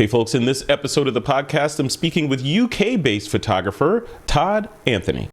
Hey folks, in this episode of the podcast, I'm speaking with UK-based photographer Todd Anthony.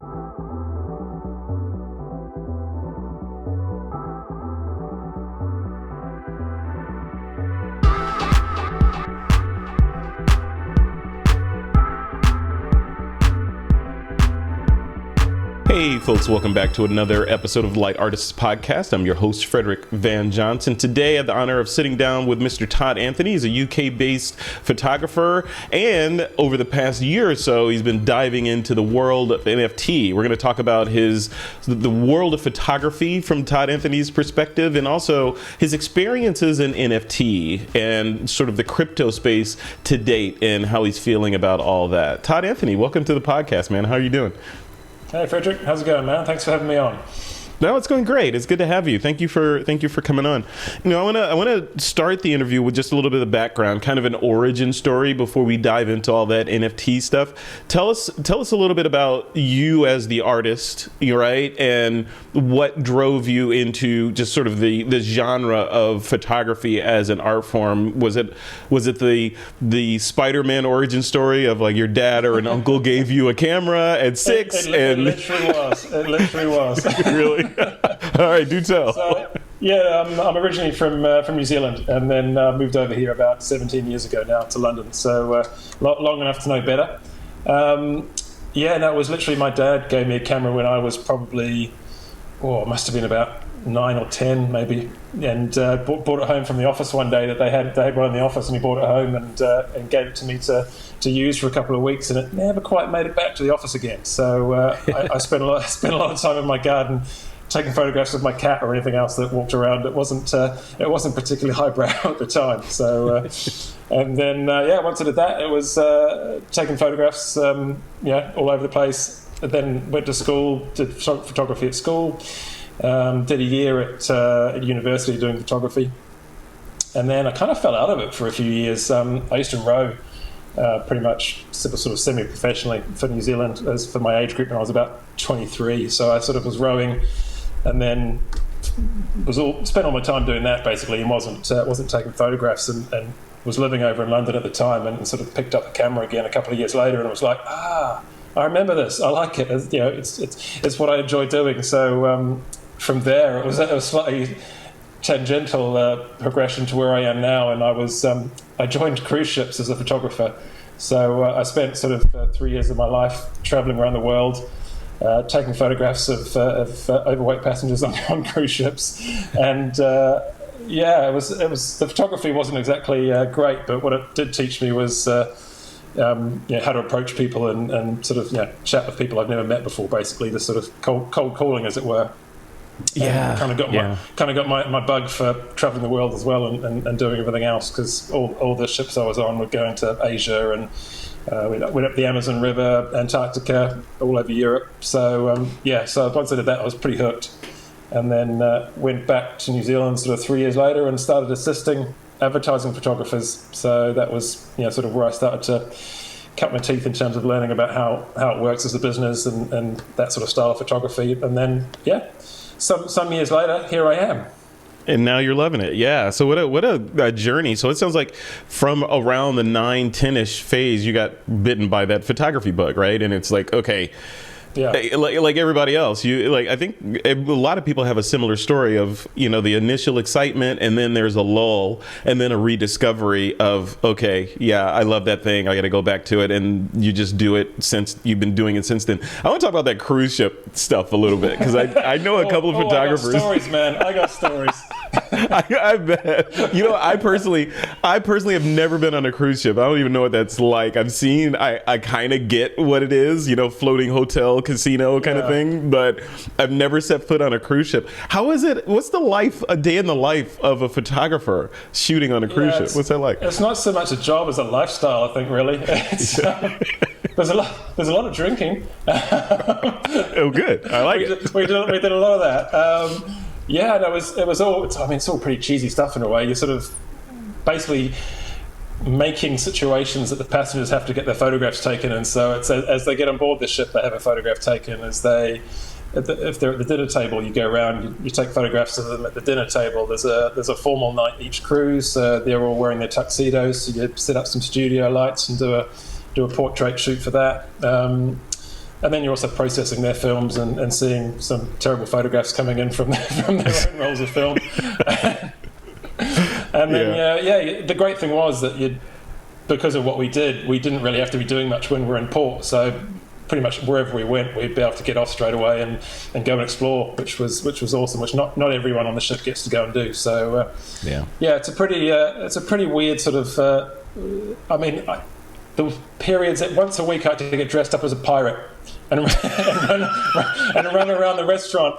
Hey folks, welcome back to another episode of Light Artists Podcast. I'm your host, Frederick Van Johnson. Today I have the honor of sitting down with Mr. Todd Anthony. He's a UK-based photographer, and over the past year or so, he's been diving into the world of NFT. We're going to talk about the world of photography from Todd Anthony's perspective, and also his experiences in NFT and sort of the crypto space to date and how he's feeling about all that. Todd Anthony, welcome to the podcast, man. How are you doing? Hey Frederick, how's it going, man? Thanks for having me on. No, it's going great. It's good to have you. Thank you for coming on. You know, I want to start the interview with just a little bit of background, kind of an origin story before we dive into all that NFT stuff. Tell us a little bit about you as the artist, right? And what drove you into just sort of the genre of photography as an art form? Was it the Spider-Man origin story of like your dad or an uncle gave you a camera at 6? It literally was. It literally was. Really? All right, do tell. So, yeah, I'm originally from New Zealand, and then moved over here about 17 years ago now to London. So long enough to know better. It was literally my dad gave me a camera when I was probably, it must have been about 9 or 10 maybe, and brought it home from the office one day that they had one in the office, and he brought it home and gave it to me to use for a couple of weeks, and it never quite made it back to the office again. So I spent a lot of time in my garden taking photographs of my cat or anything else that walked around. It wasn't particularly highbrow at the time. So and then once I did that, it was taking photographs all over the place. And then went to school, did photography at school, did a year at university doing photography, and then I kind of fell out of it for a few years. I used to row pretty much sort of semi-professionally for New Zealand as for my age group when I was about 23. So I sort of was rowing, and then spent all my time doing that basically, and wasn't taking photographs, and was living over in London at the time, and sort of picked up the camera again a couple of years later, and I was like, I remember this. I like it. It's what I enjoy doing. So from there, it was slightly tangential progression to where I am now, and I joined cruise ships as a photographer. So I spent sort of 3 years of my life traveling around the world, taking photographs of overweight passengers on cruise ships, and it was the photography wasn't exactly great, but what it did teach me was how to approach people and sort of chat with people I've never met before, basically the sort of cold calling, as it were. Kind of got my bug for traveling the world as well, and doing everything else, because all the ships I was on were going to Asia, and went up the Amazon River, Antarctica, all over Europe. So so once I did that, I was pretty hooked, and then went back to New Zealand sort of 3 years later and started assisting advertising photographers. So that was sort of where I started to cut my teeth in terms of learning about how it works as a business and that sort of style of photography. And then some years later, here I am. And now you're loving it. Yeah. So what a journey. So it sounds like from around the 9, 10-ish phase, you got bitten by that photography bug, right? And it's like, okay, like everybody else, I think a lot of people have a similar story of, the initial excitement, and then there's a lull, and then a rediscovery of, okay, I love that thing, I got to go back to it, and you just do it since you've been doing it since then. I want to talk about that cruise ship stuff a little bit, because I know a couple of photographers. I got stories, man. I got stories. I bet. I personally have never been on a cruise ship. I don't even know what that's like. I've seen, I kind of get what it is, floating hotel, casino kind of thing, but I've never set foot on a cruise ship. How is it? What's a day in the life of a photographer shooting on a cruise ship? What's that like? It's not so much a job as a lifestyle, I think, really. There's a lot of drinking. Oh, good. I like it. We did a lot of that. It's all pretty cheesy stuff in a way. You're sort of basically making situations that the passengers have to get their photographs taken, and so it's as they get on board the ship, they have a photograph taken. As they if they're at the dinner table, you go around, you take photographs of them at the dinner table. There's a formal night each cruise. They're all wearing their tuxedos. So you set up some studio lights and do a portrait shoot for that. And then you're also processing their films and seeing some terrible photographs coming in from their own rolls of film. And then the great thing was that because of what we did, we didn't really have to be doing much when we were in port. So pretty much wherever we went, we'd be able to get off straight away and go and explore, which was awesome. Which not everyone on the ship gets to go and do. So it's a pretty weird sort of. The periods that once a week I had to get dressed up as a pirate and run around the restaurant,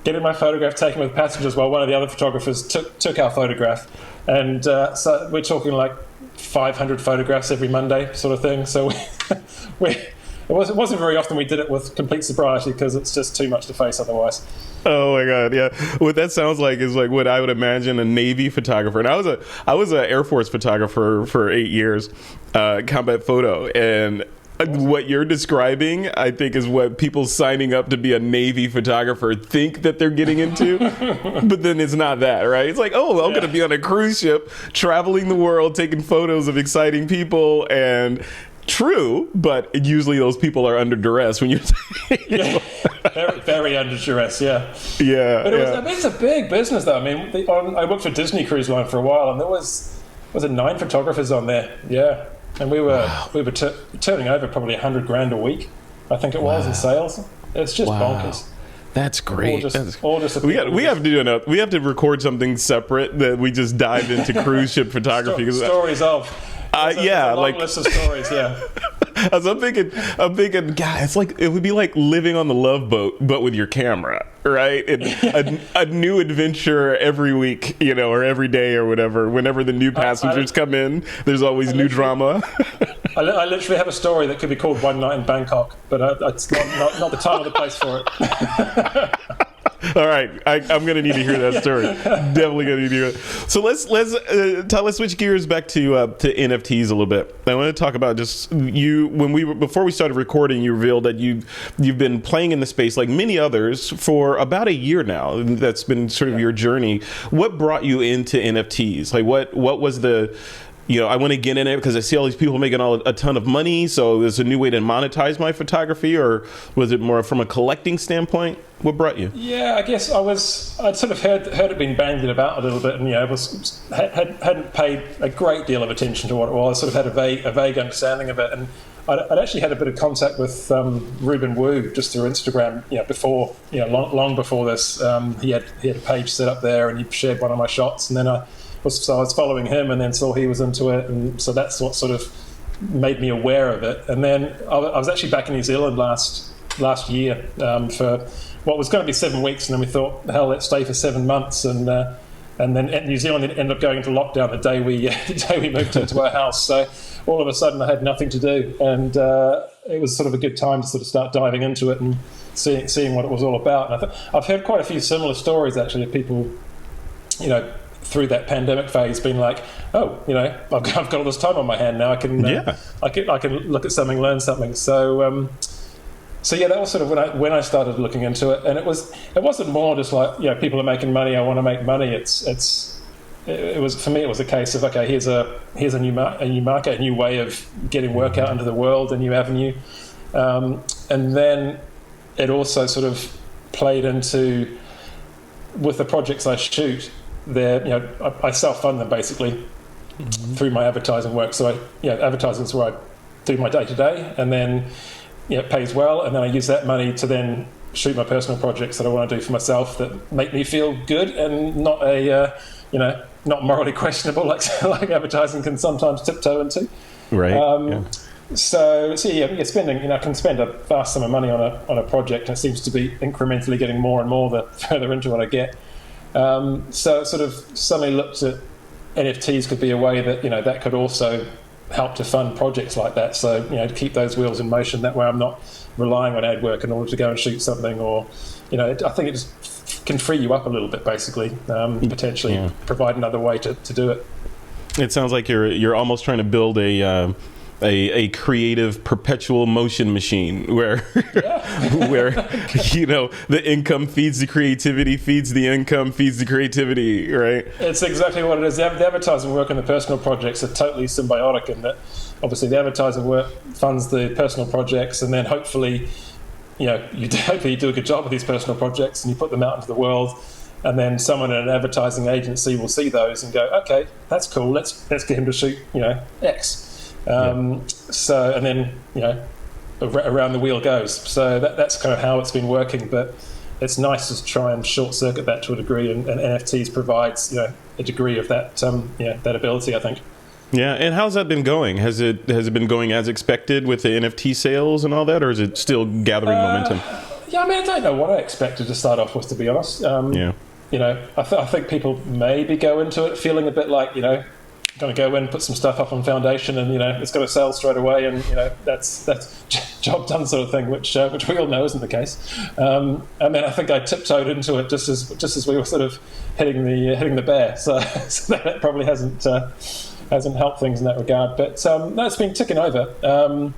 getting my photograph taken with passengers while one of the other photographers took our photograph. And so we're talking like 500 photographs every Monday sort of thing. So it wasn't very often we did it with complete sobriety because it's just too much to face otherwise. Oh my God, yeah. What that sounds like is like what I would imagine a Navy photographer. And I was an Air Force photographer for 8 years, combat photo. And what you're describing, I think, is what people signing up to be a Navy photographer think that they're getting into. But then it's not that, right? It's like, I'm going to be on a cruise ship, traveling the world, taking photos of exciting people, and true, but usually those people are under duress when you're very, very under duress, yeah. But it's a big business, though. I mean, I worked for Disney Cruise Line for a while, and there was 9 photographers on there, and we were turning over probably $100,000 a week, I think it was, in sales. It's just bonkers. That's great. We have to record something separate that we just dive into cruise ship photography. Stories of. Long list of stories, As I'm thinking, God, it's like it would be like living on the Love Boat, but with your camera, right? A new adventure every week, or every day or whatever. Whenever the new passengers come in, there's always new drama. I literally have a story that could be called One Night in Bangkok, but it's not the time or the place for it. All right, I'm going to need to hear that story. Definitely going to need to hear it. So let's switch gears back to NFTs a little bit. I want to talk about just before we started recording, you revealed that you've been playing in the space like many others for about a year now. That's been sort of your journey. What brought you into NFTs? Like what was the I want to get in it because I see all these people making a ton of money. So there's a new way to monetize my photography, or was it more from a collecting standpoint? What brought you? Yeah, I guess I'd sort of heard it being bandied about a little bit, and hadn't paid a great deal of attention to what it was. Sort of had a vague understanding of it, and I'd actually had a bit of contact with Ruben Wu just through Instagram. Before long before this, he had a page set up there, and he shared one of my shots, and then I was following him, and then saw he was into it, and so that's what sort of made me aware of it. And then I was actually back in New Zealand last year for what was going to be 7 weeks, and then we thought, hell, let's stay for 7 months, and then at New Zealand ended up going into lockdown the day we moved into our house. So all of a sudden I had nothing to do, and it was sort of a good time to sort of start diving into it and seeing what it was all about. And I've heard quite a few similar stories actually of people, through that pandemic phase, being like, I've got all this time on my hand now. I can look at something, learn something. So that was sort of when I started looking into it, and it wasn't more just like people are making money, I want to make money. It was for me. It was a case of, okay, here's a new market, a new way of getting work out into the world, a new avenue, and then it also sort of played into with the projects I shoot. I self-fund them basically through my advertising work. So advertising is where I do my day-to-day, and then it pays well, and then I use that money to then shoot my personal projects that I want to do for myself that make me feel good and not not morally questionable like advertising can sometimes tiptoe into. Right. So you're spending. I can spend a vast sum of money on a project, and it seems to be incrementally getting more and more the further into it I get. So sort of suddenly looked at NFTs could be a way that that could also help to fund projects like that. So to keep those wheels in motion. That way I'm not relying on ad work in order to go and shoot something, or I think it just can free you up a little bit, basically, potentially provide another way to do it. It sounds like you're almost trying to build a a creative perpetual motion machine where where the income feeds the creativity, feeds the income, feeds the creativity, right? It's exactly what it is. The advertising work and the personal projects are totally symbiotic in that obviously the advertising work funds the personal projects, and then hopefully you do a good job with these personal projects and you put them out into the world, and then someone in an advertising agency will see those and go, okay, that's cool, let's get him to shoot X. So, and then around the wheel goes. So that's kind of how it's been working. But it's nice to try and short circuit that to a degree, and NFTs provides a degree of that that ability, I think. Yeah, and how's that been going? Has it been going as expected with the NFT sales and all that, or is it still gathering momentum? Yeah, I mean, I don't know what I expected to start off with, to be honest. I think people maybe go into it feeling a bit like going to go in, put some stuff up on Foundation, and it's going to sell straight away, and that's job done sort of thing, which we all know isn't the case. I mean, I think I tiptoed into it just as we were sort of hitting the bear, so that probably hasn't helped things in that regard. But no, it's been ticking over.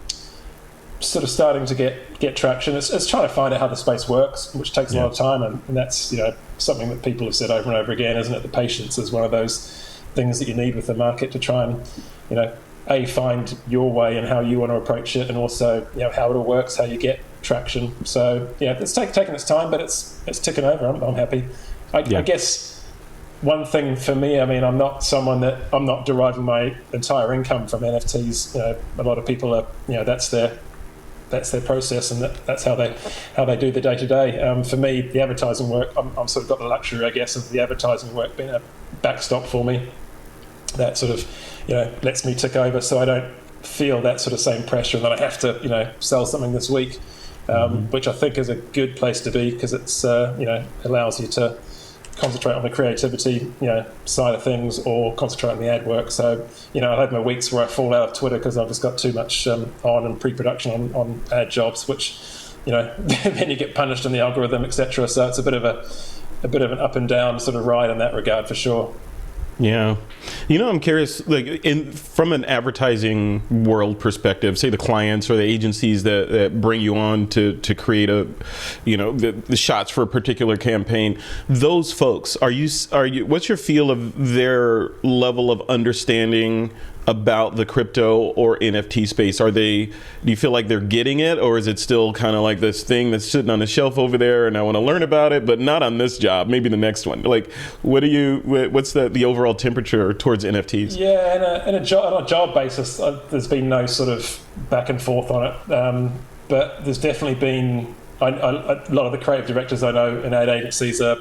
Sort of starting to get traction. It's trying to find out how the space works, which takes a lot of time, and that's something that people have said over and over again, isn't it? The patience is one of those things that you need with the market to try and find your way and how you want to approach it, and also how it all works, how you get traction. So it's taking its time, but it's ticking over. I'm happy. I guess one thing for me, I mean, I'm not deriving my entire income from NFTs. A lot of people are that's their process, and that's how they do the day-to-day. For me, the advertising work, I'm sort of got the luxury, I guess, of the advertising work being a backstop for me. That sort of lets me tick over, so I don't feel that sort of same pressure that I have to sell something this week, which I think is a good place to be, because it's allows you to concentrate on the creativity side of things, or concentrate on the ad work. So I've had my weeks where I fall out of Twitter because I've just got too much on and pre-production on ad jobs, which then you get punished in the algorithm, etc. So it's a bit of an up and down sort of ride in that regard, for sure. Yeah. I'm curious, from an advertising world perspective, say the clients or the agencies that bring you on to create the shots for a particular campaign, those folks, are you, what's your feel of their level of understanding about the crypto or NFT space? Do you feel like they're getting it, or is it still kind of like this thing that's sitting on the shelf over there and I want to learn about it, but not on this job, maybe the next one? Like, what's the overall temperature towards NFTs? Yeah, on a job basis, there's been no sort of back and forth on it, but there's definitely been a lot of the creative directors I know in ad agencies are,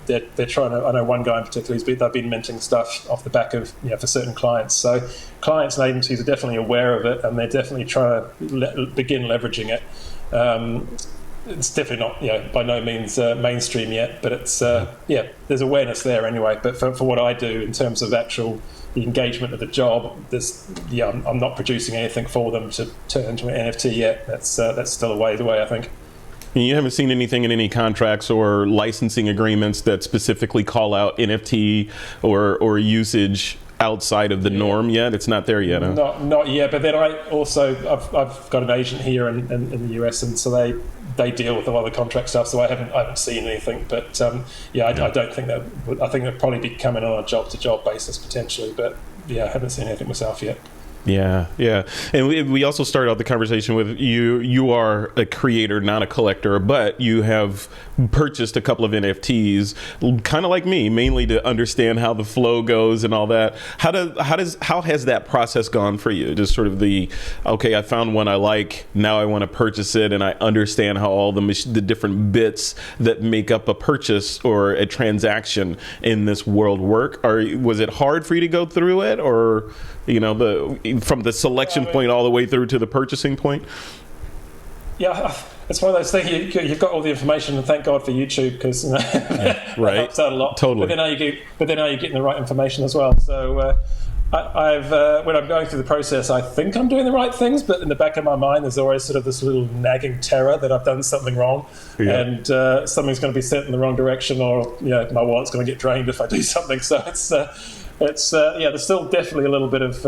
they're trying to. I know one guy in particular they've been minting stuff off the back of, for certain clients. So clients and agencies are definitely aware of it, and they're definitely trying to begin leveraging it. It's definitely not, by no means mainstream yet, but it's there's awareness there anyway. But for what I do in terms of the engagement of the job, I'm not producing anything for them to turn into an NFT yet. That's still a ways away, I think. You haven't seen anything in any contracts or licensing agreements that specifically call out NFT or usage outside of the norm yet? It's not there yet, huh? Not yet. But then I've got an agent here in the US, and so they deal with a lot of the contract stuff. So I haven't seen anything. But I don't think that. I think they'll probably be coming on a job to job basis potentially. But I haven't seen anything myself yet. Yeah. And we also started out the conversation with you are a creator, not a collector, but you have purchased a couple of NFTs, kind of like me, mainly to understand how the flow goes and all that. How has that process gone for you? Just sort of I found one I like, now I want to purchase it, and I understand how all the different bits that make up a purchase or a transaction in this world work. Was it hard for you to go through it, or from the selection point all the way through to the purchasing point? Yeah, it's one of those things. You've got all the information, and thank God for YouTube, because that helps out a lot. Totally. But then are you getting the right information as well? So I've when I'm going through the process, I think I'm doing the right things, but in the back of my mind, there's always sort of this little nagging terror that I've done something wrong, and something's going to be sent in the wrong direction, or my wallet's going to get drained if I do something. So there's still definitely a little bit of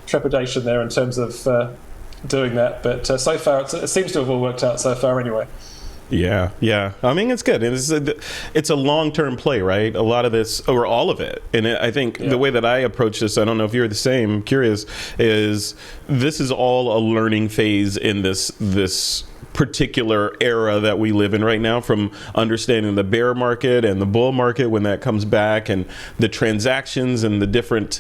trepidation there in terms of doing that. But so far, it seems to have all worked out so far anyway. Yeah. I mean, it's good. It's a long-term play, right? A lot of this, or all of it. And I think the way that I approach this, I don't know if you're the same, I'm curious, is this is all a learning phase in this particular era that we live in right now, from understanding the bear market and the bull market when that comes back, and the transactions and the different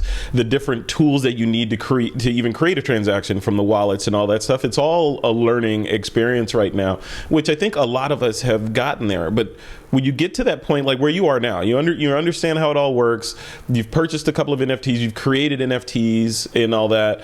tools that you need to even create a transaction, from the wallets and all that stuff. It's all a learning experience right now, which I think a lot of us have gotten there. But when you get to that point, like where you are now, you understand how it all works. You've purchased a couple of NFTs, you've created NFTs and all that.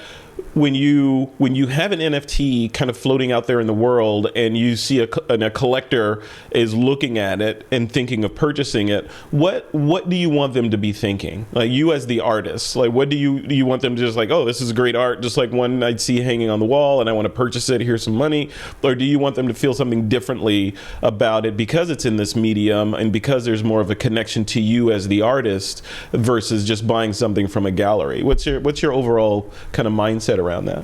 When you have an NFT kind of floating out there in the world, and you see a collector is looking at it and thinking of purchasing it, what do you want them to be thinking? Like, you as the artist, like, what do you want them to just like, oh, this is great art, just like one I'd see hanging on the wall and I want to purchase it, here's some money? Or do you want them to feel something differently about it because it's in this medium and because there's more of a connection to you as the artist versus just buying something from a gallery? What's your overall kind of mindset around that?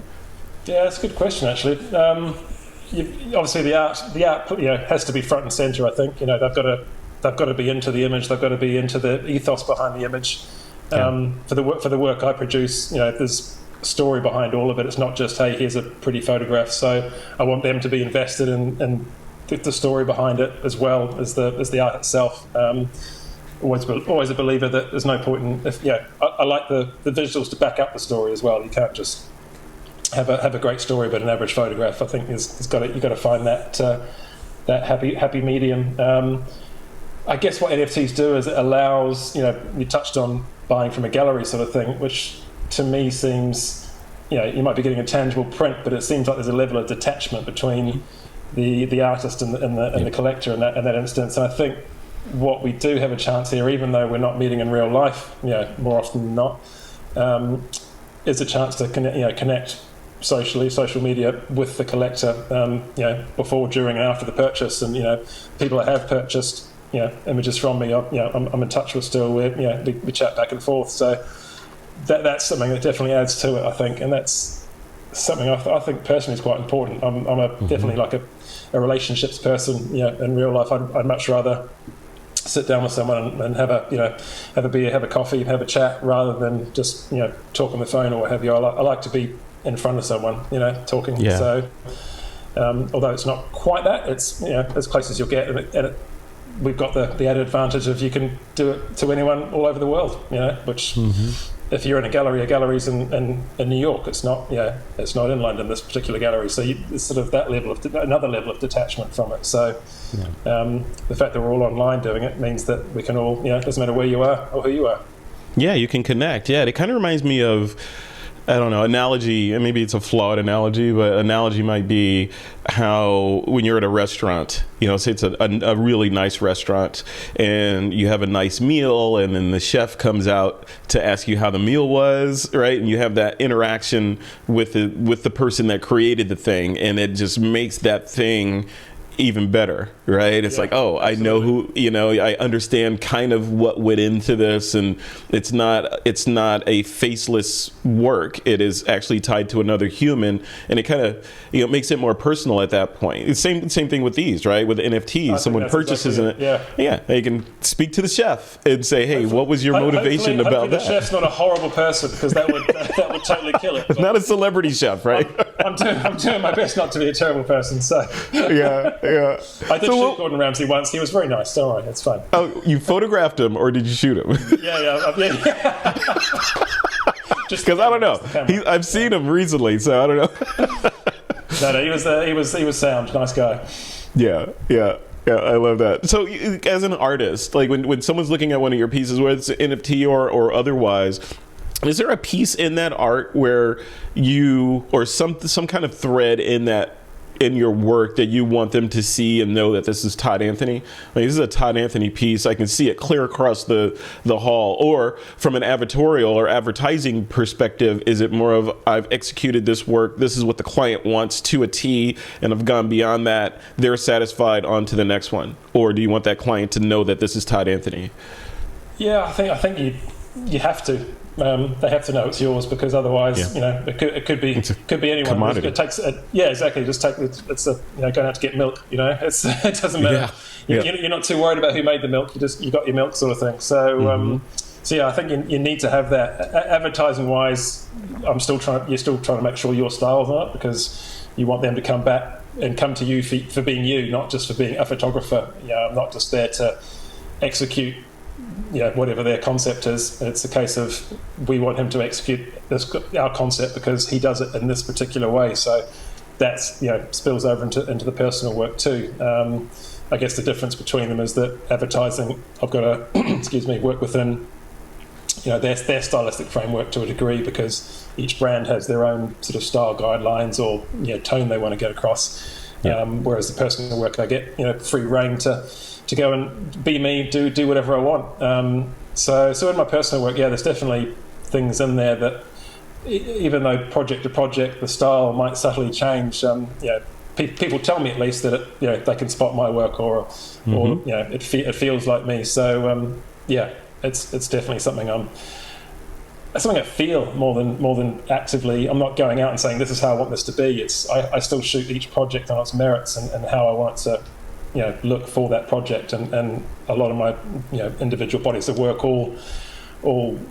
Yeah, that's a good question, actually. Obviously, the art has to be front and center. I think they've got to be into the image. They've got to be into the ethos behind the image. For the work I produce, there's a story behind all of it. It's not just, hey, here's a pretty photograph. So I want them to be invested in the story behind it as well as the art itself. Always a believer that there's no point in I like the visuals to back up the story as well. You can't just have a great story but an average photograph. I think you've got to find that happy medium. I guess what NFTs do is it allows, you touched on buying from a gallery sort of thing, which to me seems, you might be getting a tangible print, but it seems like there's a level of detachment between the artist and the collector in that instance. And I think what we do have a chance here, even though we're not meeting in real life, more often than not, is a chance to connect socially, social media, with the collector, before, during, and after the purchase. And people that have purchased images from me, I'm in touch with still. We chat back and forth. So that's something that definitely adds to it, I think, and that's something I think personally is quite important. I'm definitely like a relationships person. In real life, I'd much rather sit down with someone and have a beer, have a coffee, have a chat, rather than just talk on the phone or what have you. I like to be in front of someone, talking. Yeah. So although it's not quite that, it's as close as you'll get, and we've got the added advantage of you can do it to anyone all over the world. Which if you're in a gallery's in New York, it's not in London, this particular gallery. So it's sort of that another level of detachment from it. So the fact that we're all online doing it means that we can all, it doesn't matter where you are or who you are. Yeah, you can connect. Yeah, it kind of reminds me of, I don't know, analogy, and maybe it's a flawed analogy, but analogy might be how when you're at a restaurant, say it's a really nice restaurant and you have a nice meal, and then the chef comes out to ask you how the meal was, right? And you have that interaction with the person that created the thing, and it just makes that thing even better, right? It's like, oh, I know who, I understand kind of what went into this, and it's not a faceless work. It is actually tied to another human, and it kind of makes it more personal at that point. It's same thing with these, right? With NFTs, someone purchases exactly it. Yeah, they can speak to the chef and say, hey, what was your motivation about that? The chef's not a horrible person, because that would totally kill it. Not a celebrity chef, right? I'm doing my best not to be a terrible person. So yeah. I did shoot Gordon Ramsay once. He was very nice. Don't worry, it's fine. Oh, you photographed him, or did you shoot him? Yeah. Just because I don't know. I've seen him recently, so I don't know. No, he was sound, nice guy. Yeah, I love that. So, as an artist, like when someone's looking at one of your pieces, whether it's NFT or otherwise, is there a piece in that art where you, or some kind of thread in your work that you want them to see and know that this is Todd Anthony? Like, this is a Todd Anthony piece. I can see it clear across the hall. Or from an advertorial or advertising perspective, is it more of, I've executed this work, this is what the client wants to a T, and I've gone beyond that, they're satisfied, on to the next one? Or do you want that client to know that this is Todd Anthony? Yeah, I think you have to They have to know it's yours, because otherwise, it could be anyone. Commodity. It takes exactly. Just take it's going out to get milk. It doesn't matter. You're not too worried about who made the milk. You got your milk, sort of thing. So I think you need to have that. Advertising wise, you're still trying to make sure your style's on it, because you want them to come back and come to you for being you, not just for being a photographer. I'm not just there to execute whatever their concept is. It's a case of, we want him to execute our concept because he does it in this particular way. So that's spills over into the personal work too. I guess the difference between them is that advertising, I've got to work within their stylistic framework to a degree, because each brand has their own sort of style guidelines or tone they want to get across. Whereas the personal work, I get free reign to go and be me, do whatever I want. So in my personal work, there's definitely things in there that, even though project to project the style might subtly change, people tell me at least that they can spot my work, or it feels like me. So it's definitely something I feel more than actively. I'm not going out and saying this is how I want this to be. I still shoot each project on its merits and how I want it to look for that project, and a lot of my individual bodies of work all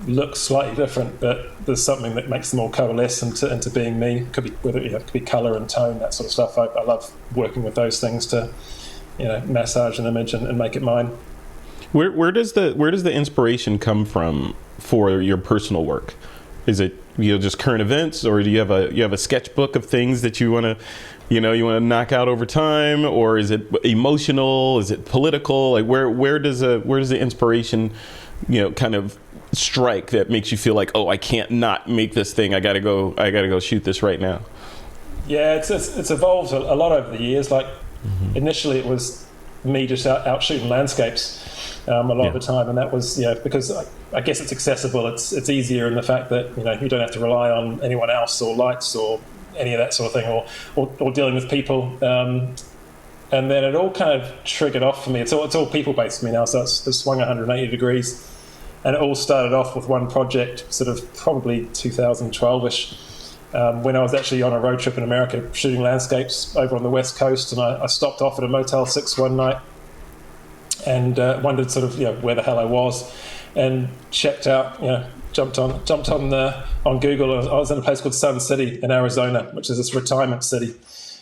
look slightly different, but there's something that makes them all coalesce into being me. It could be color and tone, that sort of stuff. I love working with those things to massage an image and make it mine. Where does the inspiration come from for your personal work? Is it just current events, or do you have a sketchbook of things that you want to knock out over time, or is it emotional? Is it political? Like where does the inspiration kind of strike that makes you feel like, oh, I can't not make this thing. I gotta go shoot this right now? Yeah, it's evolved a lot over the years. Like initially it was me just out shooting landscapes a lot of the time, and that was because I guess it's accessible. It's easier in the fact that you don't have to rely on anyone else or lights or any of that sort of thing, or dealing with people. And then it all kind of triggered off for me. It's all people based for me now, so it's swung 180 degrees. And it all started off with one project, sort of probably 2012-ish, when I was actually on a road trip in America shooting landscapes over on the West Coast, and I stopped off at a Motel 6 one night and wondered sort of where the hell I was, and checked out, jumped on Google. I was in a place called Sun City in Arizona, which is this retirement city.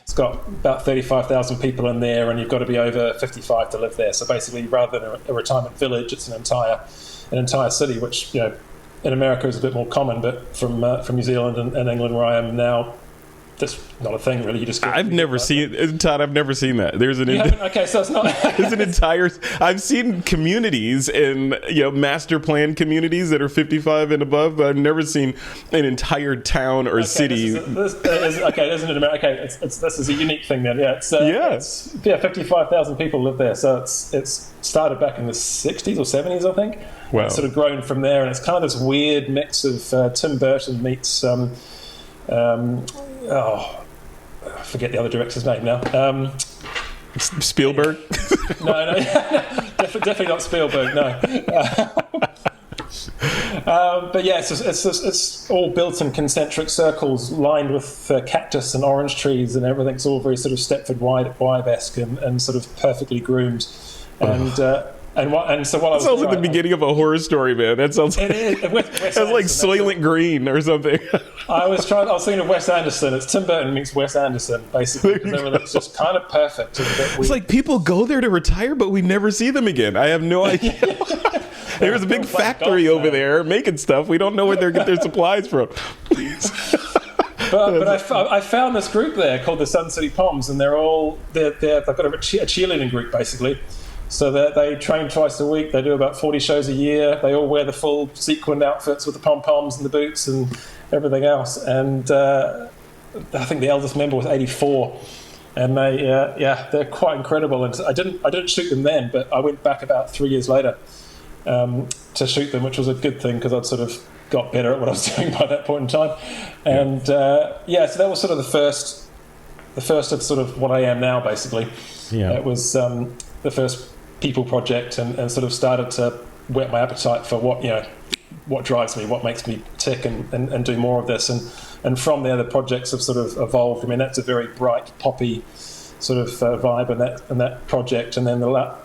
It's got about 35,000 people in there, and you've got to be over 55 to live there. So basically, rather than a retirement village, it's an entire city, which in America is a bit more common, but from New Zealand and England, where I am now, that's not a thing really. You just I've never seen Todd. I've never seen that. There's okay, so it's not. There's an entire. I've seen communities and master plan communities that are 55 and above, but I've never seen an entire town or city. This isn't in America. Okay, this is a unique thing then. Yeah, it's 55,000 people live there. So it's started back in the 60s or 70s, I think. Wow. It's sort of grown from there, and it's kind of this weird mix of Tim Burton meets. I forget the other director's name now. Spielberg? No, definitely not Spielberg. No. But yeah, it's all built in concentric circles, lined with cactus and orange trees, and everything's all very sort of Stepford Wife-esque and sort of perfectly groomed. And so while I was sounds like the beginning of a horror story, man. That sounds like, that's like Soylent Green or something. I was thinking of Wes Anderson. It's Tim Burton meets Wes Anderson, basically. Everything's just kind of perfect. It's like people go there to retire, but we never see them again. I have no idea. There's a big factory over there making stuff. We don't know where they get their supplies from. But I found this group there called the Sun City Poms, and they've got a cheerleading group basically. So they train twice a week. They do about 40 shows a year. They all wear the full sequined outfits with the pom-poms and the boots and everything else. And I think the eldest member was 84. And they're quite incredible. And I didn't shoot them then, but I went back about 3 years later to shoot them, which was a good thing because I'd sort of got better at what I was doing by that point in time. And so that was sort of the first of sort of what I am now, basically. Yeah. It was the first people project and sort of started to whet my appetite for what what drives me, what makes me tick and do more of this. And from there, the projects have sort of evolved. I mean, that's a very bright, poppy sort of vibe in that project. And then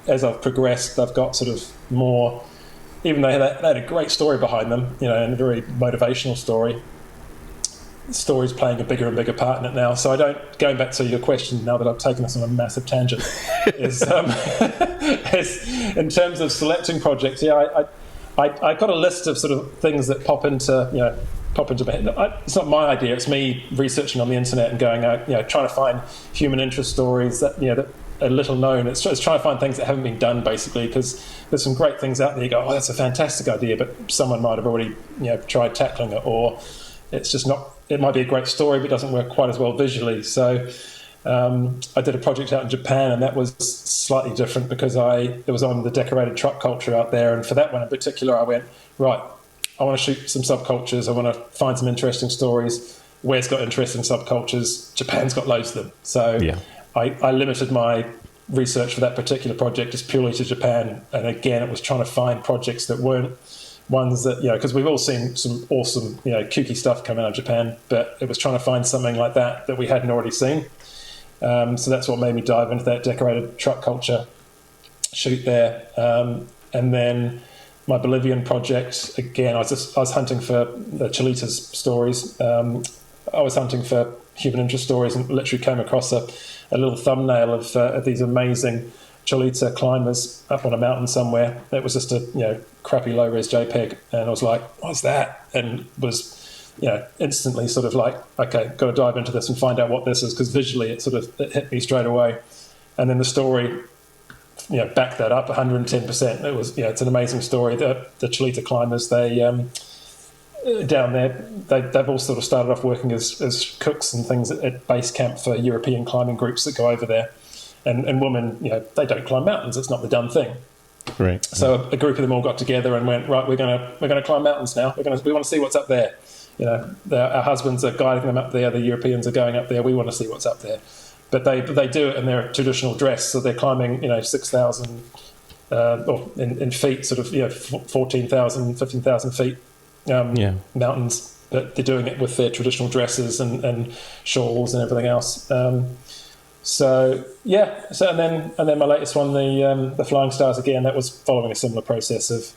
as I've progressed, I've got sort of more, even though they had a great story behind them, you know, and a very motivational story, the story's playing a bigger and bigger part in it now. So going back to your question, now that I've taken us on a massive tangent, is in terms of selecting projects, I got a list of sort of things that pop into my head. It's not my idea. It's me researching on the internet and going out, trying to find human interest stories that that are little known. It's trying to find things that haven't been done, basically, because there's some great things out there. You go, oh, that's a fantastic idea, but someone might have already tried tackling it, or it's just not. It might be a great story, but it doesn't work quite as well visually. So I did a project out in Japan, and that was slightly different because it was on the decorated truck culture out there. And for that one in particular, I went, right, I want to shoot some subcultures. I want to find some interesting stories. Where's got interesting subcultures? Japan's got loads of them. So I limited my research for that particular project just purely to Japan. And again, it was trying to find projects that weren't ones that, because we've all seen some awesome, kooky stuff come out of Japan, but it was trying to find something like that we hadn't already seen. So that's what made me dive into that decorated truck culture shoot there. And then my Bolivian project, again, I was hunting for the Cholitas stories. I was hunting for human interest stories and literally came across a little thumbnail of these amazing Cholita climbers up on a mountain somewhere. It was just a crappy low-res JPEG, and I was like, what's that? And was instantly sort of like, okay, got to dive into this and find out what this is, because visually it hit me straight away. And then the story backed that up 110%. It was it's an amazing story. The Cholita climbers, they down there, they've all sort of started off working as cooks and things at base camp for European climbing groups that go over there. And women, they don't climb mountains. It's not the done thing. Right. So a group of them all got together and went, right, we're gonna climb mountains now. We want to see what's up there. Our husbands are guiding them up there. The Europeans are going up there. We want to see what's up there. But they do it in their traditional dress. So they're climbing 6,000 or in feet, sort of 14,000, 15,000 feet mountains. But they're doing it with their traditional dresses and shawls and everything else. So and then my latest one, the Flying Stars, again, that was following a similar process of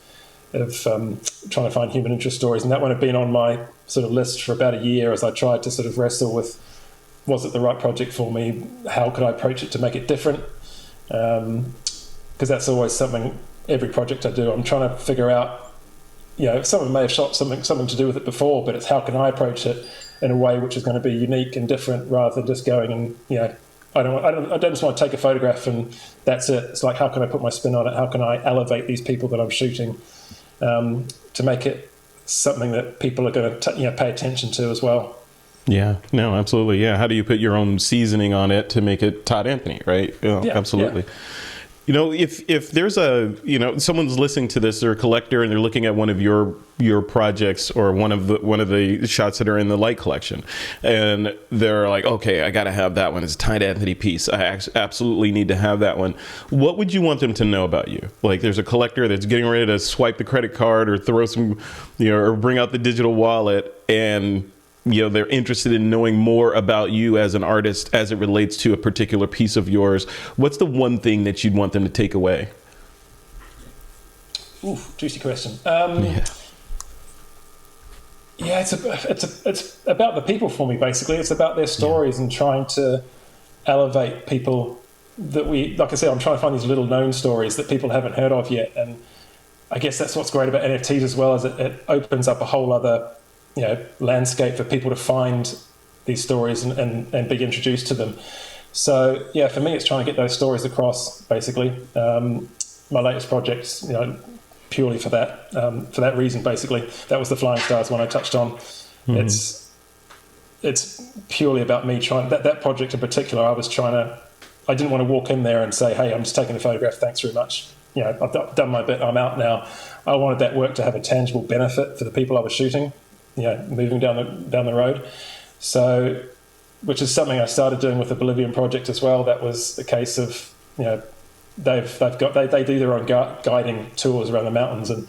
trying to find human interest stories, and that one had been on my sort of list for about a year as I tried to sort of wrestle with, was it the right project for me? How could I approach it to make it different? Because that's always something, every project I do, I'm trying to figure out, someone may have shot something to do with it before, but it's how can I approach it in a way which is going to be unique and different, rather than just going and, I don't just want to take a photograph and that's it. It's like, how can I put my spin on it? How can I elevate these people that I'm shooting to make it something that people are going to pay attention to as well? Yeah, no, absolutely. Yeah. How do you put your own seasoning on it to make it Todd Anthony, right? Absolutely. Yeah. If there's someone's listening to this, they're a collector and they're looking at one of your projects or one of the shots that are in the Light collection, and they're like, okay, I got to have that one. It's a Todd Anthony piece. I absolutely need to have that one. What would you want them to know about you? Like, there's a collector that's getting ready to swipe the credit card or throw some, or bring out the digital wallet, and they're interested in knowing more about you as an artist as it relates to a particular piece of yours. What's the one thing that you'd want them to take away? Ooh, juicy question. It's about the people for me, basically. It's about their stories and trying to elevate people that like I said, I'm trying to find these little known stories that people haven't heard of yet. And I guess that's what's great about NFTs as well, is it opens up a whole other landscape for people to find these stories and be introduced to them. So for me, it's trying to get those stories across, basically. My latest projects, purely for that reason, basically. That was the Flying Stars one I touched on. Mm-hmm. It's purely about me trying that project in particular. I didn't want to walk in there and say, hey, I'm just taking a photograph, thanks very much. I've done my bit, I'm out now. I wanted that work to have a tangible benefit for the people I was shooting, moving down the road. So, which is something I started doing with the Bolivian project as well. That was a case of, they do their own guiding tours around the mountains, and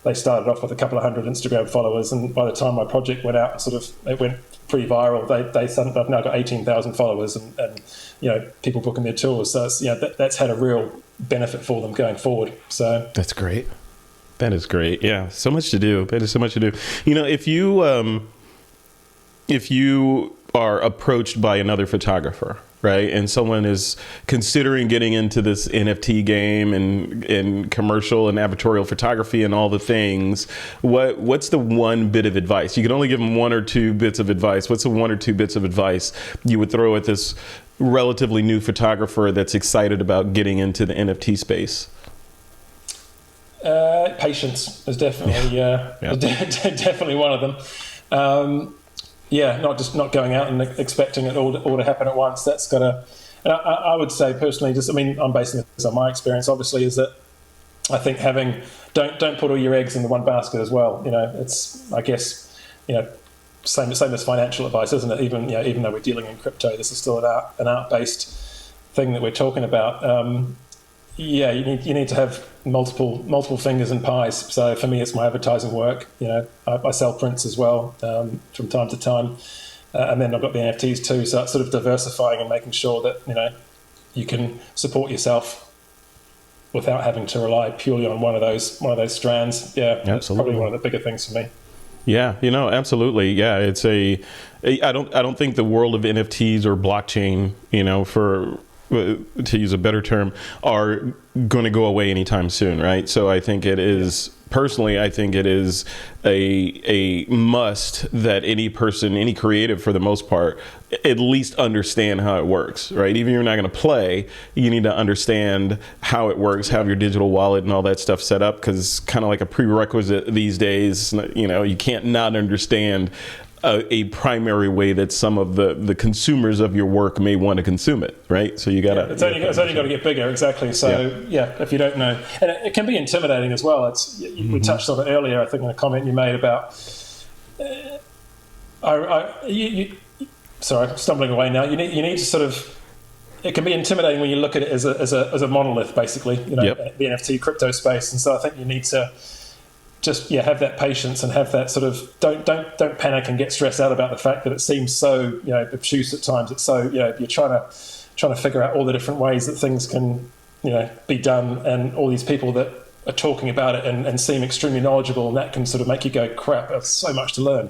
they started off with a couple of hundred Instagram followers, and by the time my project went out, it went pretty viral. They've now got 18,000 followers, and people booking their tours. So it's, that's had a real benefit for them going forward. So that's great. That is great. Yeah, so much to do. That is so much to do. If you are approached by another photographer, right, and someone is considering getting into this NFT game and commercial and advertorial photography and all the things, what's the one bit of advice? You can only give them one or two bits of advice. What's the one or two bits of advice you would throw at this relatively new photographer that's excited about getting into the NFT space? Patience is definitely definitely one of them. Not going out and expecting it all to happen at once. That's got to. And I would say personally, I'm basing this on my experience. Obviously, is that I think don't put all your eggs in the one basket as well. It's, I guess, same as financial advice, isn't it? Even though we're dealing in crypto, this is still an art-based thing that we're talking about. You need to have multiple fingers in pies. So for me, it's my advertising work. I sell prints as well from time to time, and then I've got the NFTs too. So it's sort of diversifying and making sure that you can support yourself without having to rely purely on one of those strands. Yeah, that's probably one of the bigger things for me. Yeah, absolutely. Yeah, it's I don't think the world of NFTs or blockchain, to use a better term, are going to go away anytime soon, right? So I think it is, personally, I think it is a must that any person, any creative for the most part, at least understand how it works, right? Even if you're not going to play, you need to understand how it works, have your digital wallet and all that stuff set up, because kind of like a prerequisite these days, you can't not understand a primary way that some of the consumers of your work may want to consume it, right? So you got to... It's only got to get bigger, exactly. So, if you don't know... And it can be intimidating as well. We touched on it earlier, I think, in a comment you made about... sorry, I'm stumbling away now. You need to sort of... It can be intimidating when you look at it as a monolith, basically, the NFT crypto space. And so I think you need to... just have that patience and have that sort of don't panic and get stressed out about the fact that it seems so obtuse at times. It's so you're trying to figure out all the different ways that things can be done, and all these people that are talking about it and seem extremely knowledgeable, and that can sort of make you go, crap, there's so much to learn.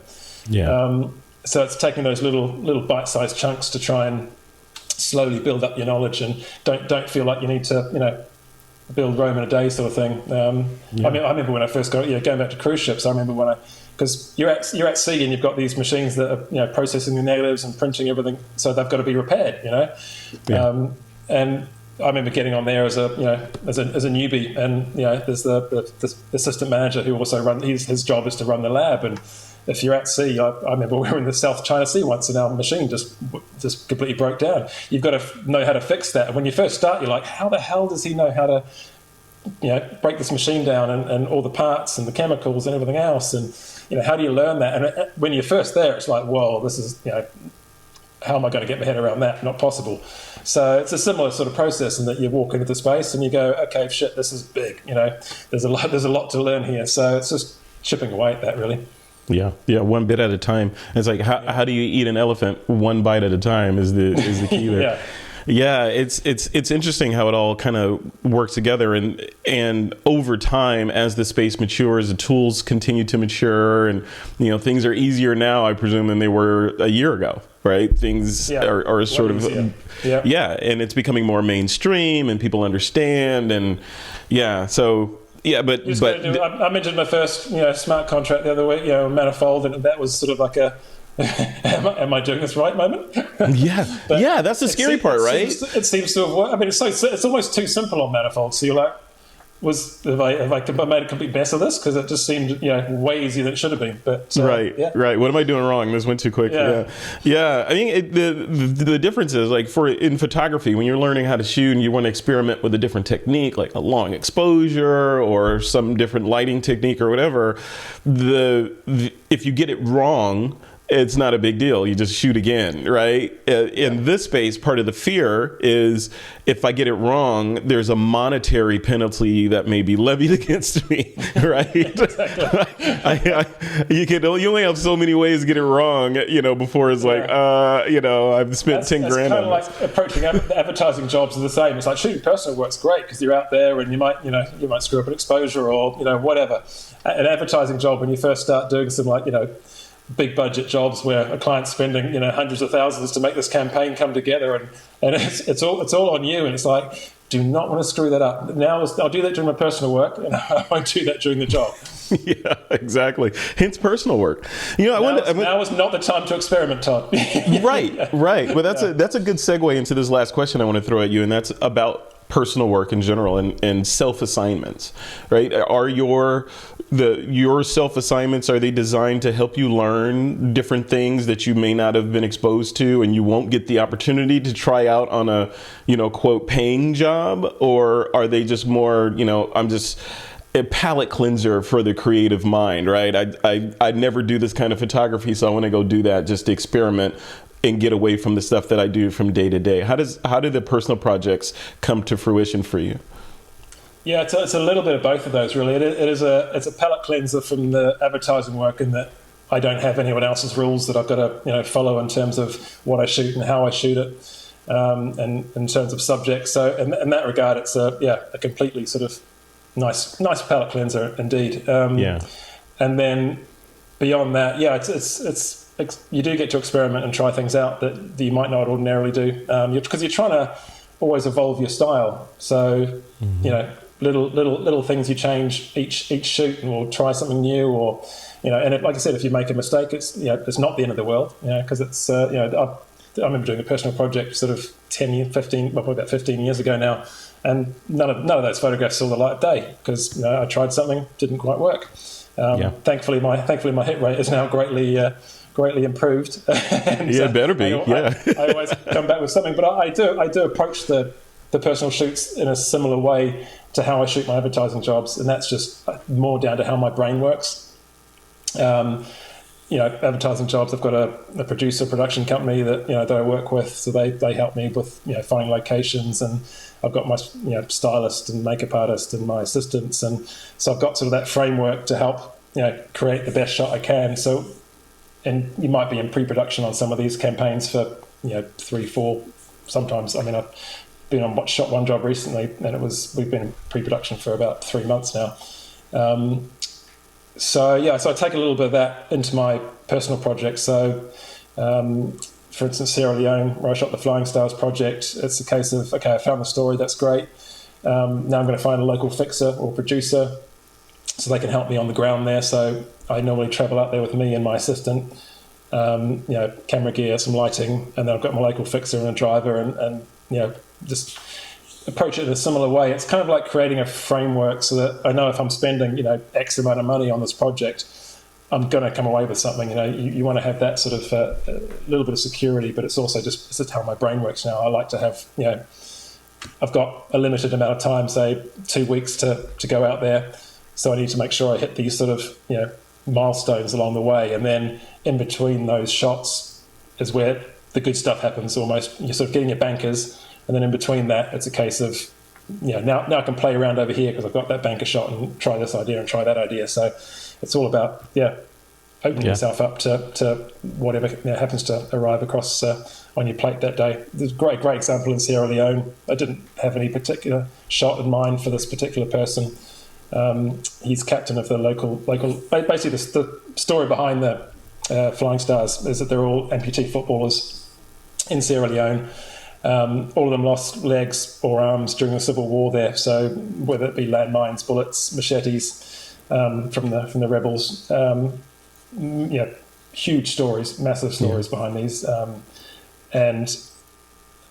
So it's taking those little bite-sized chunks to try and slowly build up your knowledge, and don't feel like you need to build Rome in a day sort of thing. I remember when I first got going back to cruise ships. I remember because you're at sea and you've got these machines that are processing the negatives and printing everything, so they've got to be repaired. And I remember getting on there as a newbie, and there's the assistant manager who also his job is to run the lab. And if you're at sea, I remember we were in the South China Sea once, and our machine just completely broke down. You've got to know how to fix that. And when you first start, you're like, how the hell does he know how to break this machine down and all the parts and the chemicals and everything else? And how do you learn that? And when you're first there, it's like, whoa, this is how am I going to get my head around that? Not possible. So it's a similar sort of process in that you walk into the space and you go, okay, shit, this is big. There's a lot to learn here. So it's just chipping away at that, really. Yeah, one bit at a time. It's like how do you eat an elephant? One bite at a time is the key there. Yeah, it's interesting how it all kind of works together, and over time, as the space matures, the tools continue to mature, and things are easier now, I presume, than they were a year ago, right? Things are sort of and it's becoming more mainstream, and people understand, and so. Yeah, but I mentioned my first smart contract the other week, manifold, and that was sort of like a am I doing this right moment? That's the scary part, right? It seems to have worked. I mean, it's almost too simple on manifold. So you're like, have I made a complete mess of this? Because it just seemed way easier than it should have been. But right. What am I doing wrong? This went too quick. Yeah. I mean, the difference is like in photography, when you're learning how to shoot and you want to experiment with a different technique, like a long exposure or some different lighting technique or whatever, if you get it wrong, it's not a big deal. You just shoot again, right? In this space, part of the fear is if I get it wrong, there's a monetary penalty that may be levied against me, right? You only have so many ways to get it wrong, before it's like, I've spent 10 grand on this. It's kind of like approaching advertising jobs are the same. It's like shooting personal work's great because you're out there and you might screw up an exposure or, whatever. An advertising job, when you first start doing some big budget jobs where a client's spending hundreds of thousands to make this campaign come together, and it's all on you, and it's like, do not want to screw that up. Now I'll do that during my personal work, and I won't do that during the job. Yeah, exactly. Hence personal work. Now is not the time to experiment, Todd. Right. But that's a good segue into this last question I want to throw at you, and that's about personal work in general and self-assignments, right? Are your self-assignments, are they designed to help you learn different things that you may not have been exposed to and you won't get the opportunity to try out on a, quote, paying job? Or are they just more, I'm just a palate cleanser for the creative mind, right? I never do this kind of photography, so I want to go do that just to experiment and get away from the stuff that I do from day to day. How do the personal projects come to fruition for you? Yeah, it's a little bit of both of those, really. It's a palate cleanser from the advertising work in that I don't have anyone else's rules that I've got to follow in terms of what I shoot and how I shoot it, and in terms of subjects. So in that regard, it's a completely sort of nice palate cleanser indeed. And then beyond that, it's you do get to experiment and try things out that you might not ordinarily do, because you're trying to always evolve your style. So little things you change each shoot, and we'll try something new, or like I said, if you make a mistake, it's not the end of the world, because it's I remember doing a personal project sort of 15 years ago now, and none of those photographs saw the light of day because I tried something, didn't quite work. Thankfully my hit rate is now greatly improved. And, it better be. I always come back with something, but I do approach the personal shoots in a similar way to how I shoot my advertising jobs, and that's just more down to how my brain works. Advertising jobs, I've got a production company that I work with, so they help me with finding locations, and I've got my stylist and makeup artist and my assistants, and so I've got sort of that framework to help create the best shot I can. So, and you might be in pre-production on some of these campaigns for 3, 4, sometimes. I mean, I've been on shot one job recently, and we've been in pre-production for about 3 months now. So I take a little bit of that into my personal projects. So, for instance, Sierra Leone, where I shot the Flying Stars project, it's a case of, okay, I found the story, that's great. Now I'm going to find a local fixer or producer so they can help me on the ground there. So I normally travel out there with me and my assistant, camera gear, some lighting, and then I've got my local fixer and a driver, and just approach it in a similar way. It's kind of like creating a framework so that I know if I'm spending, X amount of money on this project, I'm going to come away with something. You want to have that sort of a little bit of security, but it's just how my brain works now. I like to have, I've got a limited amount of time, say 2 weeks to go out there. So I need to make sure I hit these sort of, milestones along the way. And then in between those shots is where the good stuff happens almost. You're sort of getting your bankers. And then in between that, it's a case of, now I can play around over here because I've got that banker shot and try this idea and try that idea. So it's all about, opening yourself up to whatever happens to arrive across on your plate that day. There's a great example in Sierra Leone. I didn't have any particular shot in mind for this particular person. He's captain of the local. Basically, the story behind the Flying Stars is that they're all amputee footballers in Sierra Leone. All of them lost legs or arms during the civil war there. So whether it be landmines, bullets, machetes from the rebels, huge stories, massive stories behind these. And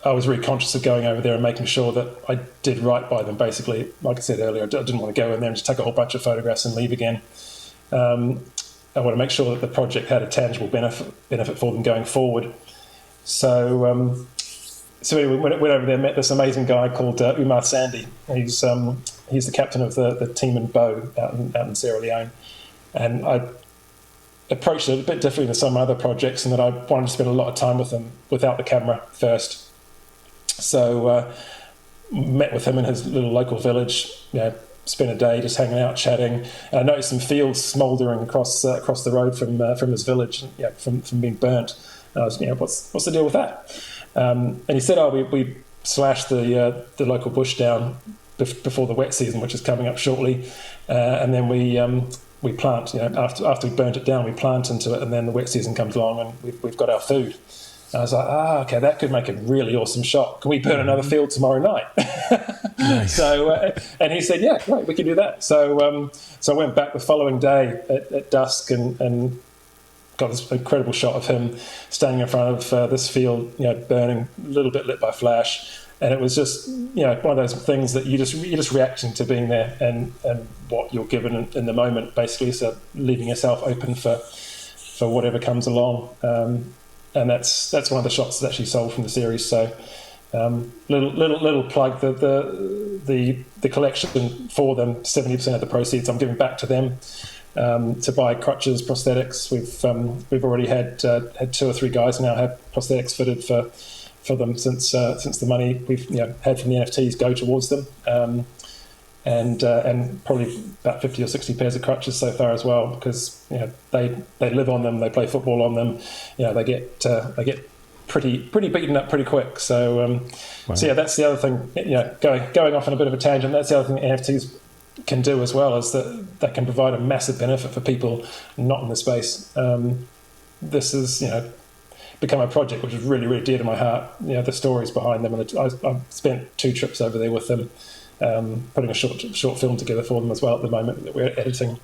I was really conscious of going over there and making sure that I did right by them. Basically, like I said earlier, I didn't want to go in there and just take a whole bunch of photographs and leave again. I want to make sure that the project had a tangible benefit for them going forward. So anyway, we went over there, met this amazing guy called Umar Sandy. He's the captain of the team in Bo out in Sierra Leone, and approached it a bit differently than some other projects, in that I wanted to spend a lot of time with him without the camera first. So met with him in his little local village, spent a day just hanging out, chatting. And I noticed some fields smouldering across the road from his village, from being burnt. And I was, what's the deal with that? And he said, we slashed the local bush down before the wet season, which is coming up shortly, and then we plant. After we burnt it down, we plant into it, and then the wet season comes along, and we've got our food. And I was like, okay, that could make a really awesome shot. Can we burn another field tomorrow night? Nice. So, and he said, yeah, great, we can do that. So, I went back the following day at dusk and got this incredible shot of him standing in front of this field, burning, a little bit lit by flash. And it was just, one of those things that you're just reacting to being there and what you're given in the moment, basically. So leaving yourself open for whatever comes along. And that's one of the shots that's actually sold from the series. So little plug, the collection for them, 70% of the proceeds I'm giving back to them to buy crutches, prosthetics. We've already had 2 or 3 guys now have prosthetics fitted for them since the money we've had from the NFTs go towards them, and probably about 50 or 60 pairs of crutches so far as well, because they live on them, they play football on them, they get pretty beaten up pretty quick. So Wow. So that's the other thing. Going off on a bit of a tangent, that's the other thing that NFTs can do as well, is that can provide a massive benefit for people not in the space. This is become a project which is really, really dear to my heart. The stories behind them, and I've spent 2 trips over there with them, putting a short film together for them as well at the moment that we're editing.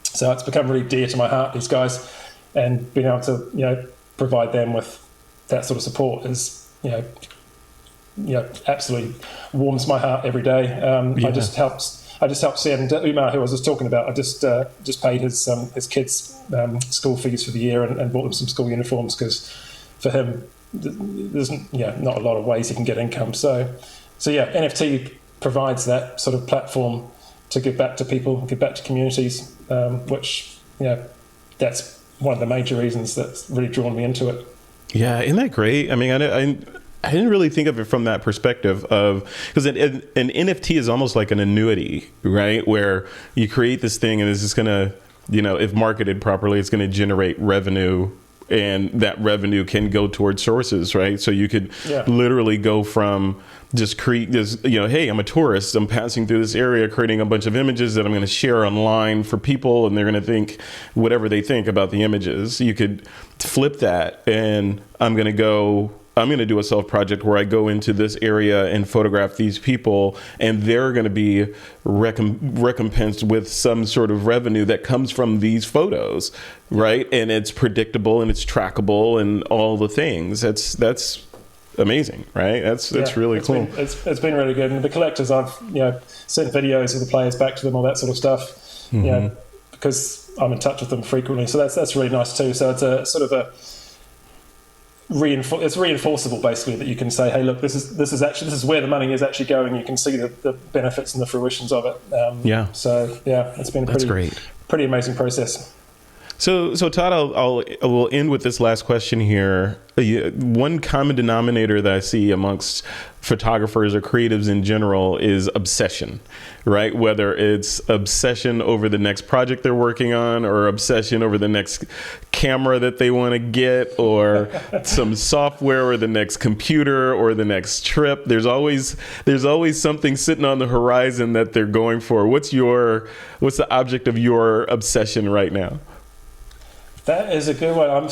So it's become really dear to my heart, these guys, and being able to provide them with that sort of support is absolutely warms my heart every day. I just helped send Umar, who I was just talking about. I just paid his kids' school fees for the year and bought them some school uniforms, because for him there's not a lot of ways he can get income. So NFT provides that sort of platform to give back to people, give back to communities, which that's one of the major reasons that's really drawn me into it. Yeah, isn't that great? I mean, I didn't really think of it from that perspective of, because an NFT is almost like an annuity, right? Where you create this thing and it's just going to, if marketed properly, it's going to generate revenue, and that revenue can go towards sources, right? So you could literally go from just create this, hey, I'm a tourist, I'm passing through this area, creating a bunch of images that I'm going to share online for people, and they're going to think whatever they think about the images. You could flip that, and I'm going to do a self project where I go into this area and photograph these people, and they're going to be recompensed with some sort of revenue that comes from these photos, right? And it's predictable and it's trackable and all the things. That's amazing, right? That's really cool. It's been really good. And the collectors, I've sent videos of the players back to them, all that sort of stuff, because I'm in touch with them frequently. So that's really nice too. So it's a sort of it's reinforceable, basically, that you can say, hey, look, this is where the money is actually going. You can see the benefits and the fruitions of it. So it's been a pretty amazing process. So Todd, I will end with this last question here. One common denominator that I see amongst photographers or creatives in general is obsession, right? Whether it's obsession over the next project they're working on, or obsession over the next camera that they want to get, or some software, or the next computer, or the next trip. There's always something sitting on the horizon that they're going for. What's the object of your obsession right now? That is a good one.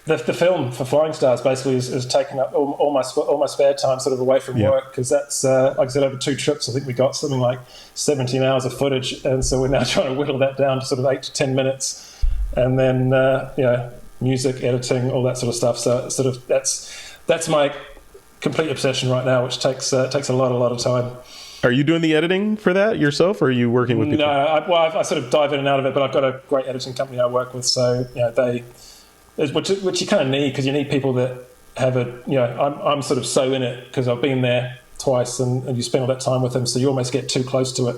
The film for Flying Stars basically is taking up all my spare time sort of away from work, because that's like I said, over 2 trips I think we got something like 17 hours of footage, and so we're now trying to whittle that down to sort of 8 to 10 minutes, and then music, editing, all that sort of stuff. So sort of that's my complete obsession right now, which takes a lot of time. Are you doing the editing for that yourself, or are you working with people? No, I sort of dive in and out of it, but I've got a great editing company I work with, so which you kind of need, because you need people that have I'm sort of so in it because I've been there twice, and you spend all that time with them, so you almost get too close to it,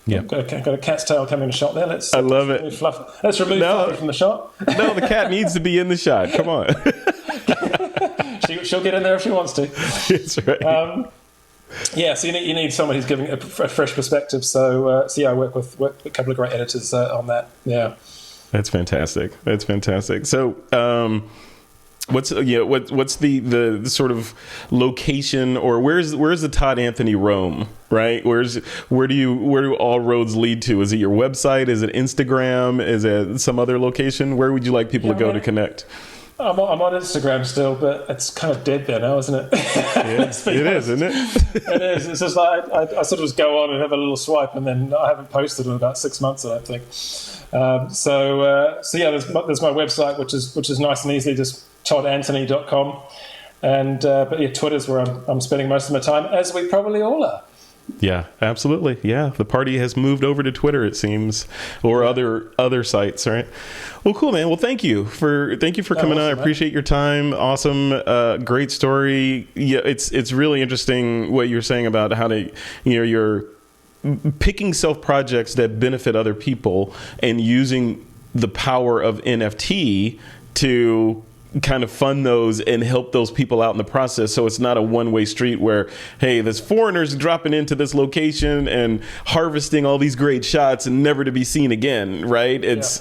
Yeah. Got a cat's tail coming in the shot there. I love it. Let's remove Fluffy from the shot. No, the cat needs to be in the shot. Come on. She'll get in there if she wants to. That's right. Yeah, so you need someone who's giving a fresh perspective. So I work with a couple of great editors on that. Yeah, that's fantastic. So, what's the sort of location, or where's the Todd Anthony roam? Right? Where do all roads lead to? Is it your website? Is it Instagram? Is it some other location? Where would you like people to go to connect? I'm on Instagram still, but it's kind of dead there now, isn't it? Yeah, it is, isn't it? It is. It's just like I sort of just go on and have a little swipe, and then I haven't posted in about 6 months, I don't think. So yeah, there's my website, which is nice and easy, just toddanthony.com, and but yeah, Twitter's where I'm spending most of my time, as we probably all are. Yeah, absolutely. Yeah, the party has moved over to Twitter, it seems, or other sites, right? Well, cool, man. Well, thank you for coming on. I appreciate your time. Awesome, great story. Yeah, it's really interesting what you're saying about how to, you're picking self projects that benefit other people and using the power of NFT to kind of fund those and help those people out in the process. So it's not a one-way street where, hey, there's foreigners dropping into this location and harvesting all these great shots and never to be seen again, right? It's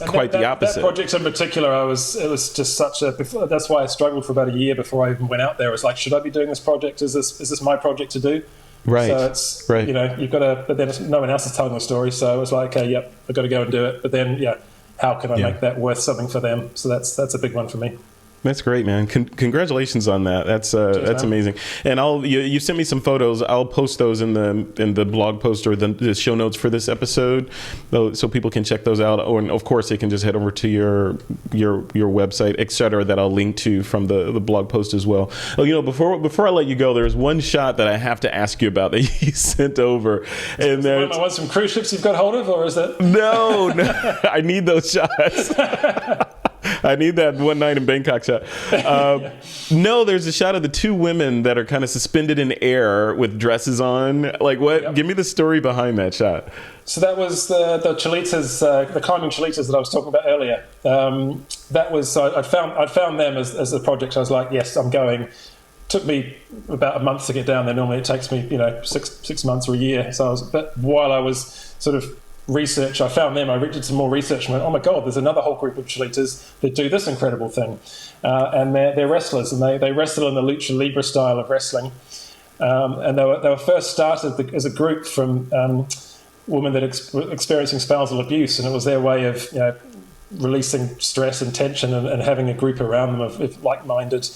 quite the opposite. That project in particular, it was just such a, that's why I struggled for about a year before I even went out there. It was like, should I be doing this project? Is this my project to do? Right. So it's, right. You've got to, but then no one else is telling the story. So I was like, okay, yep, I've got to go and do it. But then, how can I make that worth something for them? So that's a big one for me. That's great, man. Congratulations on that. That's amazing. And you sent me some photos. I'll post those in the blog post or the show notes for this episode, so people can check those out. Or, and of course, they can just head over to your website, etc. That I'll link to from the blog post as well. Oh, before I let you go, there's one shot that I have to ask you about that you sent over. And there's one from cruise ships you've got hold of, or is that? No, I need those shots. I need that one night in Bangkok shot. No, there's a shot of the two women that are kind of suspended in air with dresses on. Like what? Yep. Give me the story behind that shot. So that was the cholitas, the climbing cholitas that I was talking about earlier. That was I found them as a project. I was like, yes, I'm going. Took me about a month to get down there. Normally it takes me 6 months or a year. But while I was sort of research, I found them. I did some more research and went, oh my god, there's another whole group of cholitas that do this incredible thing, and they're wrestlers, and they wrestle in the lucha libre style of wrestling, and they were first started as a group from women that were experiencing spousal abuse, and it was their way of releasing stress and tension and having a group around them of like-minded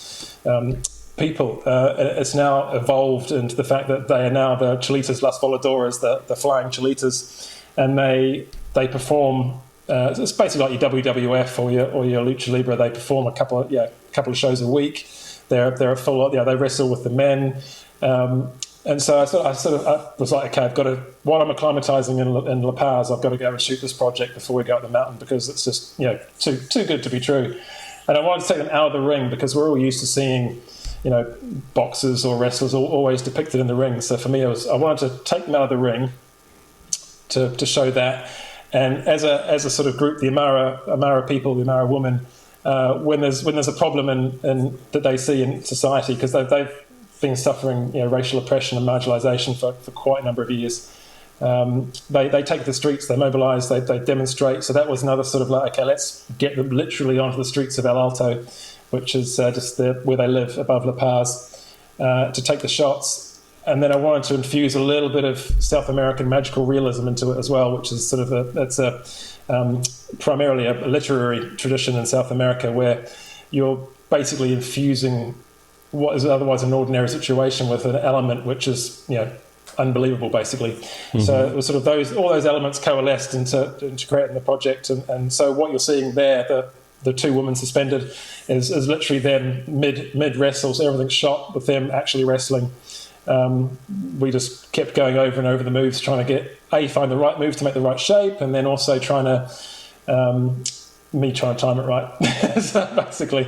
people. It's now evolved into the fact that they are now the Cholitas Las Voladoras, the flying cholitas. And they perform. It's basically like your WWF or your Lucha Libre. They perform a couple of shows a week. They're a full. They wrestle with the men. And so I was like, okay, I've got to. While I'm acclimatizing in La Paz, I've got to go and shoot this project before we go up the mountain because it's just too good to be true. And I wanted to take them out of the ring because we're all used to seeing boxers or wrestlers always depicted in the ring. So for me, I wanted to take them out of the ring. To show that, and as a sort of group, the Amara people, the Amara women, when there's a problem in that they see in society, because they've been suffering racial oppression and marginalisation for quite a number of years, they take the streets, they mobilise, they demonstrate. So that was another sort of like, okay, let's get them literally onto the streets of El Alto, which is just where they live above La Paz, to take the shots. And then I wanted to infuse a little bit of South American magical realism into it as well, which is sort of primarily a literary tradition in South America where you're basically infusing what is otherwise an ordinary situation with an element which is unbelievable, basically. Mm-hmm. So it was sort of all those elements coalesced into creating the project, and so what you're seeing there, the two women suspended, is literally them mid wrestles. Everything's shot with them actually wrestling. We just kept going over and over the moves, trying to find the right move to make the right shape, and then also trying to time it right. So basically,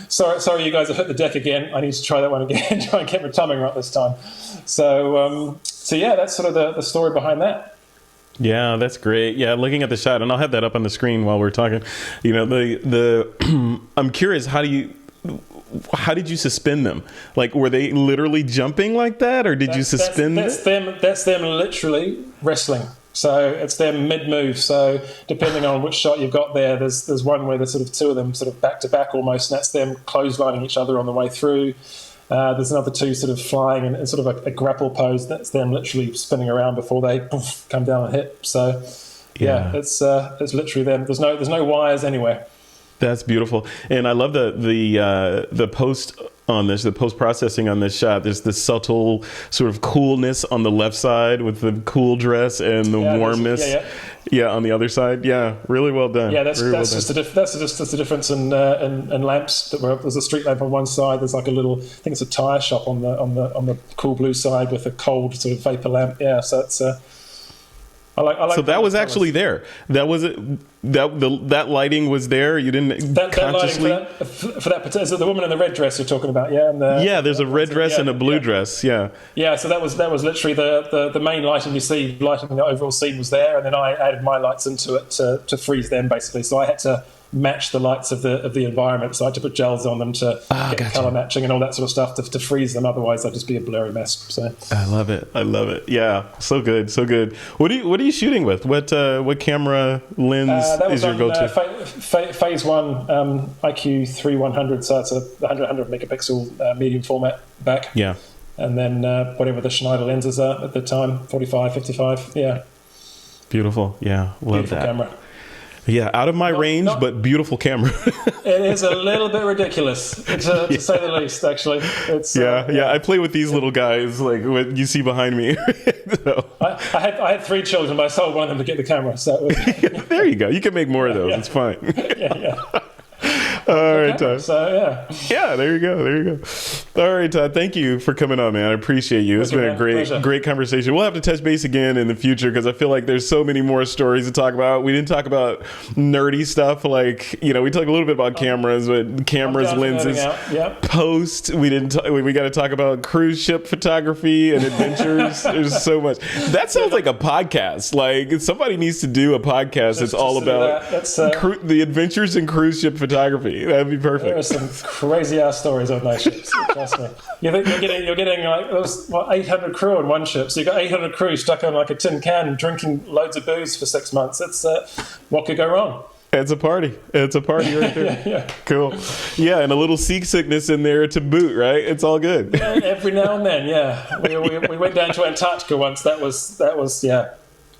sorry you guys have hit the deck again. I need to try that one again, try and get my timing right this time. So So yeah, that's sort of the story behind that. Yeah, that's great. Yeah, looking at the shot, and I'll have that up on the screen while we're talking. You know, the I'm curious, how did you suspend them? Like, were they literally jumping like that, or did you suspend them? That's them literally wrestling. So it's them mid-move. So depending on which shot you've got there's one where there's sort of two of them sort of back to back almost, and that's them clotheslining each other on the way through. There's another two sort of flying in sort of a grapple pose. That's them literally spinning around before they come down and hit. So yeah, it's literally them. There's no wires anywhere. That's beautiful, and I love the post on this, the post processing on this shot. There's this subtle sort of coolness on the left side with the cool dress and the warmness. On the other side. Yeah, really well done. Yeah, that's just the difference in lamps. There's a street lamp on one side. There's like a little, I think it's a tire shop on the cool blue side with a cold sort of vapor lamp. Yeah, so it's. I like so that was actually there. That was it. That lighting was there. You didn't consciously that lighting for that. Is it the woman in the red dress you're talking about? Yeah. There's a red dress and a blue dress. Yeah. Yeah. So that was literally the main lighting you see. Lighting the overall scene was there, and then I added my lights into it to freeze them basically. So I had to match the lights of the environment. So I had to put gels on them to get color matching and all that sort of stuff to freeze them. Otherwise, I'd just be a blurry mess. So I love it. Yeah, so good. What are you shooting with? What camera lens is your go-to? Phase 1 IQ3100. So it's a 100 megapixel medium format back. Yeah. And then whatever the Schneider lenses are at the time, 45, 55. Yeah. Beautiful. Yeah, love beautiful that camera. Yeah, out of my range, but beautiful camera. It is a little bit ridiculous, to say the least, actually. It's, I play with these little guys, like what you see behind me. So. I had 3 children, but I sold one of them to get the camera. So there you go. You can make more of those. It's fine. Yeah. All right, Todd. So, yeah, there you go. All right, Todd, thank you for coming on, man. I appreciate you. It's been a great conversation. We'll have to touch base again in the future because I feel like there's so many more stories to talk about. We didn't talk about nerdy stuff like, we talked a little bit about cameras, but cameras, lenses, post. We got to talk about cruise ship photography and adventures. There's so much. That sounds like a podcast. Like somebody needs to do a podcast that's all about the adventures in cruise ship photography. That'd be perfect. There are some crazy ass stories on those ships. Trust me. You're getting like there was 800 crew on one ship, so you got 800 crew stuck on like a tin can drinking loads of booze for 6 months. It's what could go wrong? It's a party. It's a party right there. Yeah. Cool. Yeah, and a little seasickness in there to boot, right? It's all good. Yeah, every now and then, yeah. We went down to Antarctica once. That was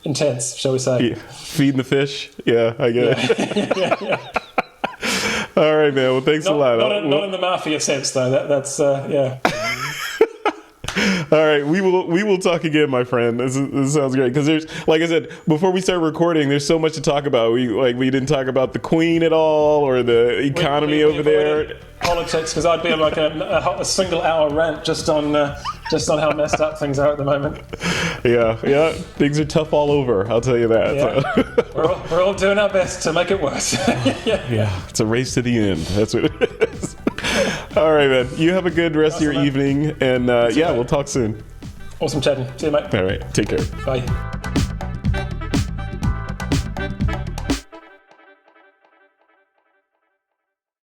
intense, shall we say? Yeah. Feeding the fish. Yeah, I get it. Yeah. All right, man. Well, thanks a lot. Not in the mafia sense, though. That's yeah. All right, we will talk again, my friend. This sounds great because there's, like I said before we start recording, there's so much to talk about. We didn't talk about the Queen at all or the economy over there. Politics, because I'd be on like a single hour rant just on how messed up things are at the moment. Yeah, things are tough all over. I'll tell you that. Yeah. So. We're all doing our best to make it worse. Yeah, it's a race to the end. That's what it is. All right, man. You have a good rest of your evening, and we'll talk soon. Awesome chatting. See you, mate. All right, take care. Bye.